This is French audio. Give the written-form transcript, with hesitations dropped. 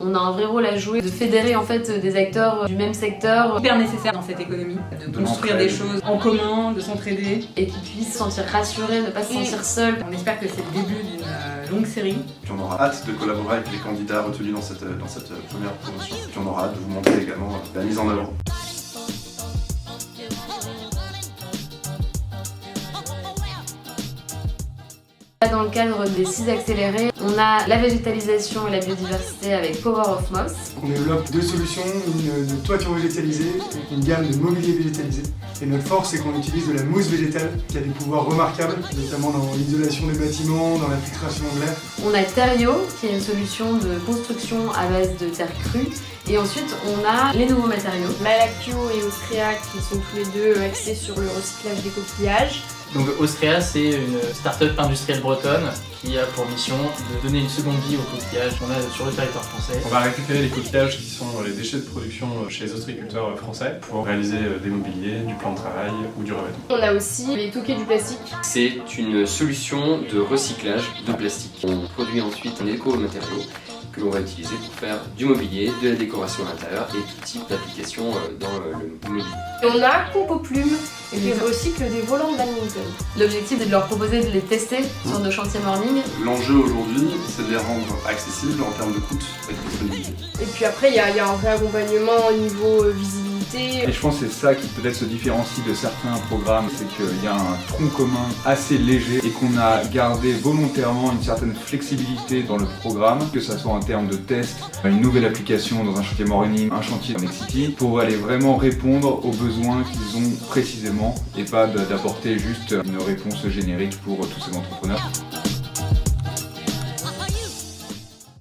On a un vrai rôle à jouer, de fédérer en fait des acteurs du même secteur. Hyper nécessaire dans cette économie, de construire des choses en commun, de s'entraider. Et qu'ils puissent se sentir rassurés, ne pas se sentir seuls. On espère que c'est le début d'une longue série. Puis on aura hâte de collaborer avec les candidats retenus dans cette première promotion. Puis on aura hâte de vous montrer également la mise en œuvre. Dans le cadre des 6 accélérés, on a la végétalisation et la biodiversité avec Power of Moss. On développe 2 solutions, une de toiture végétalisée et une gamme de mobilier végétalisé. Et notre force, c'est qu'on utilise de la mousse végétale qui a des pouvoirs remarquables, notamment dans l'isolation des bâtiments, dans la filtration de l'air. On a Terrio, qui est une solution de construction à base de terre crue. Et ensuite, on a les nouveaux matériaux. Malactio et Austria qui sont tous les deux axés sur le recyclage des coquillages. Donc Austria, c'est une start-up industrielle bretonne qui a pour mission de donner une seconde vie aux coquillages qu'on a sur le territoire français. On va récupérer les coquillages qui sont les déchets de production chez les ostréiculteurs français pour réaliser des mobiliers, du plan de travail ou du revêtement. On a aussi les touquets du plastique. C'est une solution de recyclage de plastique. On produit ensuite un éco-matériau que l'on va utiliser pour faire du mobilier, de la décoration à l'intérieur et tout type d'application dans le mobilier. Et on a Compoplume qui recycle des volants de badminton. L'objectif est de leur proposer de les tester sur nos chantiers morning. L'enjeu aujourd'hui, c'est de les rendre accessibles en termes de coût et de disponibilité. Et puis après, il y a un vrai accompagnement au niveau visibilité. Et je pense que c'est ça qui peut-être se différencie de certains programmes, c'est qu'il y a un tronc commun assez léger et qu'on a gardé volontairement une certaine flexibilité dans le programme, que ça soit en termes de tests, une nouvelle application dans un chantier morning, un chantier dans Nexity, pour aller vraiment répondre aux besoins qu'ils ont précisément et pas d'apporter juste une réponse générique pour tous ces entrepreneurs.